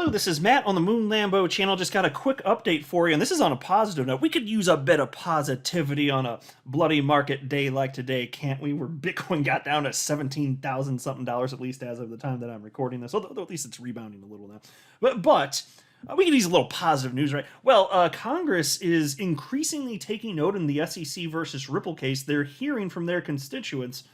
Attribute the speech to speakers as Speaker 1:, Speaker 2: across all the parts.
Speaker 1: Hello, this is Matt on the Moon Lambo channel. Just got a quick update for you, and this is on a positive note. We could use a bit of positivity on a bloody market day like today, can't we? Where Bitcoin got down to 17,000 something dollars, at least as of the time that I'm recording this. Although at least it's rebounding a little now. But we could use a little positive news, right? Well, Congress is increasingly taking note in the SEC versus Ripple case. They're hearing from their constituents,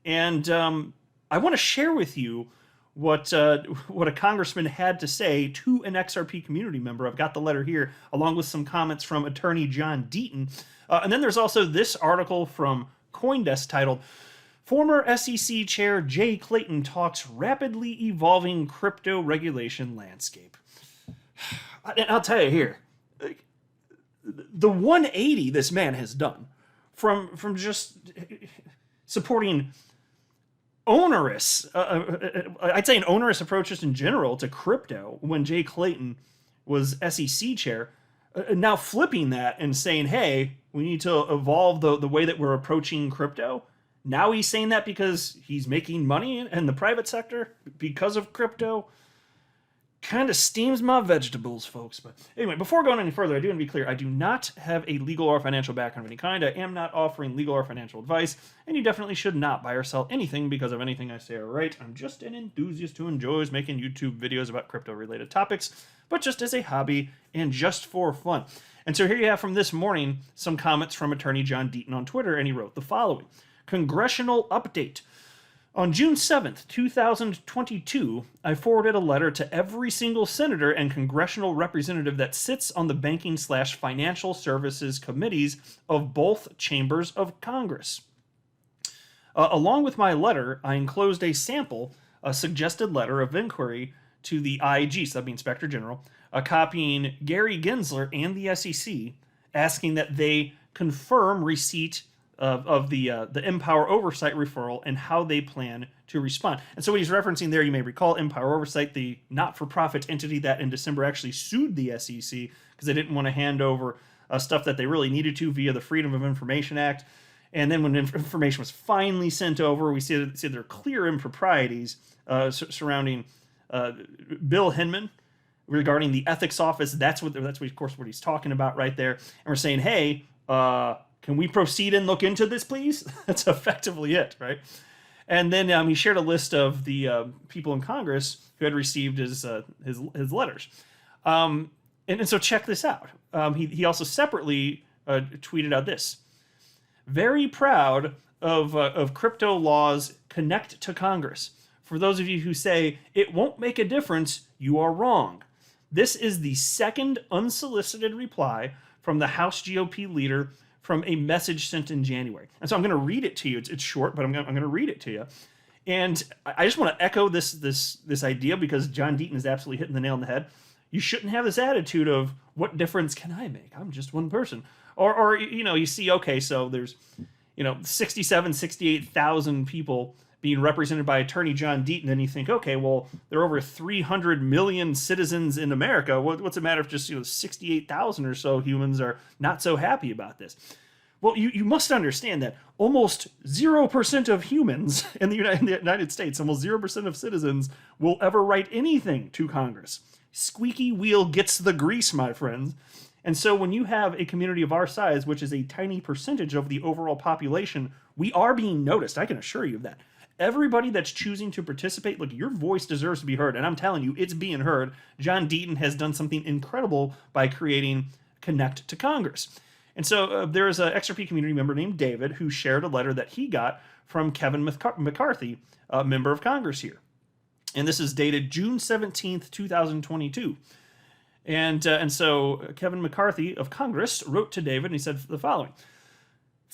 Speaker 1: and I want to share with you what a congressman had to say to an XRP community member. I've got the letter here, along with some comments from attorney John Deaton. And then there's also this article from CoinDesk titled, Former SEC Chair Jay Clayton Talks Rapidly Evolving Crypto Regulation Landscape. And I'll tell you here, the 180 this man has done from just supporting onerous, I'd say an onerous approach just in general to crypto when Jay Clayton was SEC chair, now flipping that and saying, hey, we need to evolve the way that we're approaching crypto. Now he's saying that because he's making money in the private sector because of crypto. Kind of steams my vegetables, folks. But anyway, before going any further, I do want to be clear. I do not have a legal or financial background of any kind. I am not offering legal or financial advice, and you definitely should not buy or sell anything because of anything I say or write. I'm just an enthusiast who enjoys making YouTube videos about crypto-related topics, but just as a hobby and just for fun. And so here you have from this morning some comments from attorney John Deaton on Twitter, and he wrote the following. Congressional update. On June 7th, 2022, I forwarded a letter to every single senator and congressional representative that sits on the banking/financial services committees of both chambers of Congress. Along with my letter, I enclosed a sample, a suggested letter of inquiry to the IG, so that'd be Inspector General, copying Gary Gensler and the SEC, asking that they confirm receipt of the Empower Oversight referral and how they plan to respond. And so what he's referencing there, you may recall, Empower Oversight, the not-for-profit entity that in December actually sued the SEC because they didn't want to hand over stuff that they really needed to via the Freedom of Information Act. And then when information was finally sent over, we see that there are clear improprieties surrounding Bill Hinman regarding the ethics office. That's of course what he's talking about right there. And we're saying, hey, can we proceed and look into this, please? That's effectively it, right? And then he shared a list of the people in Congress who had received his letters. And so check this out. He also separately tweeted out this. Very proud of crypto laws connect to Congress. For those of you who say, it won't make a difference, you are wrong. This is the second unsolicited reply from the House GOP leader from a message sent in January. And so I'm going to read it to you. It's short, but I'm going to read it to you. And I just want to echo this idea because John Deaton is absolutely hitting the nail on the head. You shouldn't have this attitude of, what difference can I make? I'm just one person. Or you see, okay, so there's, 68,000 people being represented by attorney John Deaton, and you think, okay, well, there are over 300 million citizens in America. What's it matter if just 68,000 or so humans are not so happy about this? Well, you must understand that almost 0% of humans in the United States, almost 0% of citizens will ever write anything to Congress. Squeaky wheel gets the grease, my friends. And so when you have a community of our size, which is a tiny percentage of the overall population, we are being noticed. I can assure you of that. Everybody that's choosing to participate, look, your voice deserves to be heard, and I'm telling you, it's being heard. John Deaton has done something incredible by creating Connect to Congress. And so there is an XRP community member named David who shared a letter that he got from Kevin McCarthy, a member of Congress here. And this is dated June 17th, 2022. And so Kevin McCarthy of Congress wrote to David, and he said the following.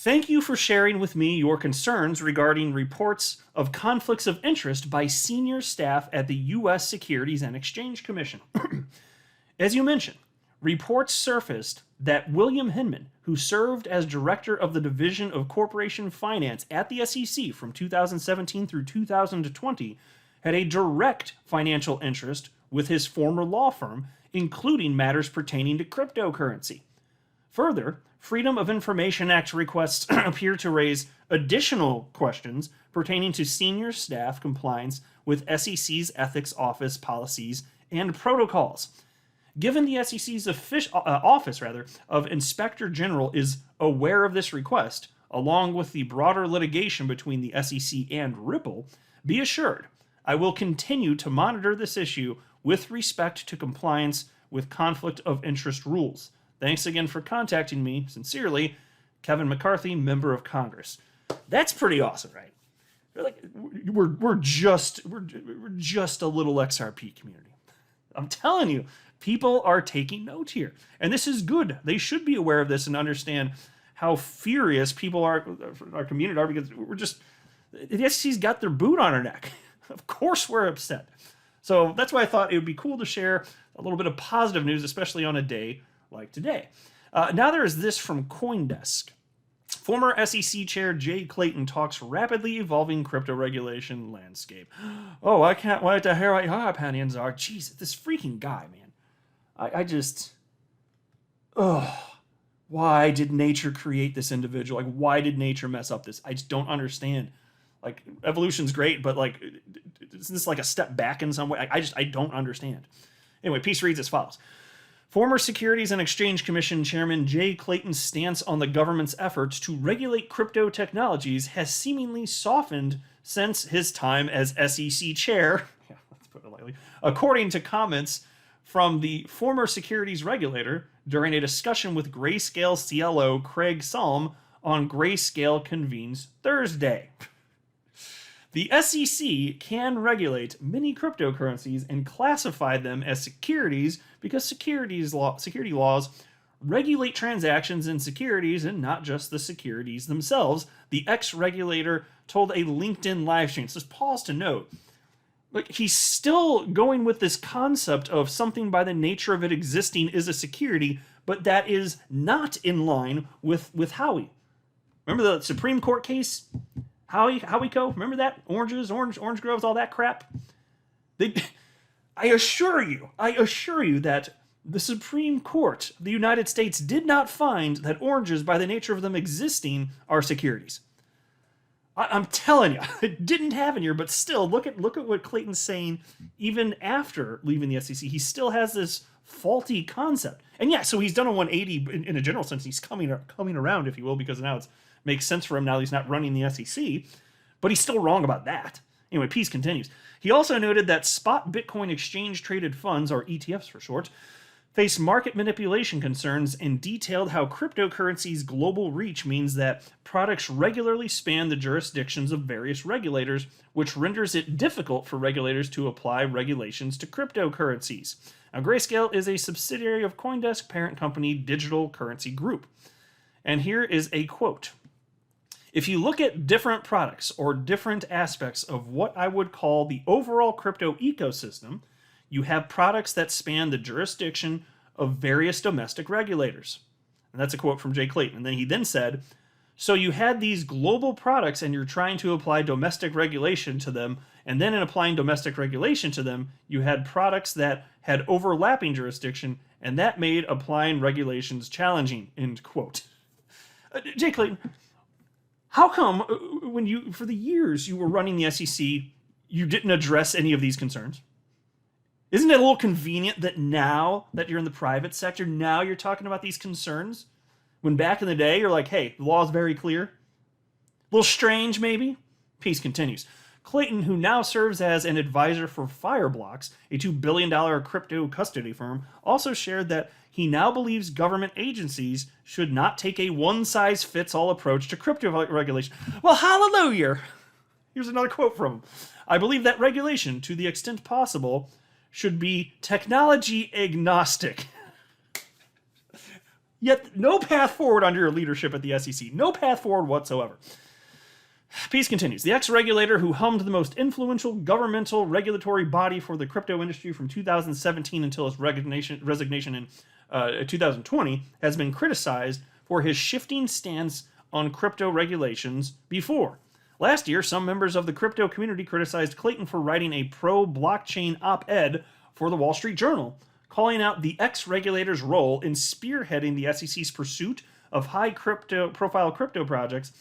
Speaker 1: Thank you for sharing with me your concerns regarding reports of conflicts of interest by senior staff at the U.S. Securities and Exchange Commission. As you mentioned, reports surfaced that William Hinman, who served as director of the Division of Corporation Finance at the SEC from 2017 through 2020, had a direct financial interest with his former law firm, including matters pertaining to cryptocurrency. Further, Freedom of Information Act requests appear to raise additional questions pertaining to senior staff compliance with SEC's ethics office policies and protocols. Given the SEC's office of Inspector General is aware of this request, along with the broader litigation between the SEC and Ripple, be assured I will continue to monitor this issue with respect to compliance with conflict of interest rules. Thanks again for contacting me. Sincerely, Kevin McCarthy, Member of Congress. That's pretty awesome, right? We're just a little XRP community. I'm telling you, people are taking note here, and this is good. They should be aware of this and understand how furious people are, our community are, because the SEC's got their boot on our neck. Of course we're upset. So that's why I thought it would be cool to share a little bit of positive news, especially on a day like today. Now there is this from CoinDesk. Former SEC Chair Jay Clayton talks rapidly evolving crypto regulation landscape. Oh, I can't wait to hear what your opinions are. Jeez, this freaking guy, man. Why did nature create this individual? Like, why did nature mess up this? I just don't understand. Like, evolution's great, but like, is this like a step back in some way? I don't understand. Anyway, piece reads as follows. Former Securities and Exchange Commission Chairman Jay Clayton's stance on the government's efforts to regulate crypto technologies has seemingly softened since his time as SEC chair, let's put it lightly, according to comments from the former securities regulator during a discussion with Grayscale CLO Craig Salm on Grayscale Convenes Thursday. The SEC can regulate many cryptocurrencies and classify them as securities because security laws regulate transactions in securities and not just the securities themselves, the ex-regulator told a LinkedIn live stream. So just pause to note. Like, he's still going with this concept of something by the nature of it existing is a security, but that is not in line with Howey. Remember the Supreme Court case? Howie Co. Remember that? Oranges, orange groves, all that crap? I assure you that the Supreme Court of the United States did not find that oranges, by the nature of them existing, are securities. I'm telling you, it didn't happen here, but still, look at what Clayton's saying even after leaving the SEC. He still has this faulty concept. And yeah, so he's done a 180 in a general sense. He's coming around, if you will, because now it makes sense for him now he's not running the SEC, but he's still wrong about that. Anyway, piece continues. He also noted that spot Bitcoin exchange-traded funds, or ETFs for short, face market manipulation concerns and detailed how cryptocurrency's global reach means that products regularly span the jurisdictions of various regulators, which renders it difficult for regulators to apply regulations to cryptocurrencies. Now, Grayscale is a subsidiary of CoinDesk parent company Digital Currency Group. And here is a quote. If you look at different products or different aspects of what I would call the overall crypto ecosystem, you have products that span the jurisdiction of various domestic regulators. And that's a quote from Jay Clayton. And then he then said, so you had these global products and you're trying to apply domestic regulation to them. And then in applying domestic regulation to them, you had products that had overlapping jurisdiction, and that made applying regulations challenging, end quote. Jay Clayton, how come for the years you were running the SEC, you didn't address any of these concerns? Isn't it a little convenient that now that you're in the private sector, now you're talking about these concerns? When back in the day, you're like, hey, the law is very clear. A little strange, maybe? Piece continues. Clayton, who now serves as an advisor for Fireblocks, a $2 billion crypto custody firm, also shared that he now believes government agencies should not take a one-size-fits-all approach to crypto regulation. Well, hallelujah! Here's another quote from him. I believe that regulation, to the extent possible, should be technology agnostic. Yet, no path forward under your leadership at the SEC. No path forward whatsoever. Piece continues. The ex-regulator who helmed the most influential governmental regulatory body for the crypto industry from 2017 until his resignation in 2020 has been criticized for his shifting stance on crypto regulations before. Last year, some members of the crypto community criticized Clayton for writing a pro-blockchain op-ed for the Wall Street Journal, calling out the ex-regulator's role in spearheading the SEC's pursuit of high-profile crypto projects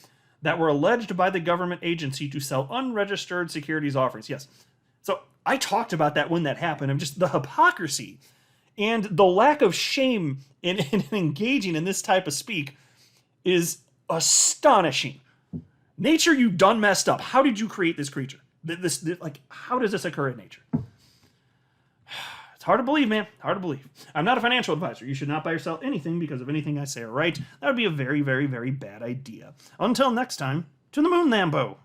Speaker 1: that were alleged by the government agency to sell unregistered securities offerings. Yes. So I talked about that when that happened. I'm just the hypocrisy and the lack of shame in engaging in this type of speak is astonishing. Nature, you done messed up. How did you create this creature? Like, how does this occur in nature? It's hard to believe, man. Hard to believe. I'm not a financial advisor. You should not buy or sell anything because of anything I say or write. That would be a very, very, very bad idea. Until next time, to the moon, Lambo.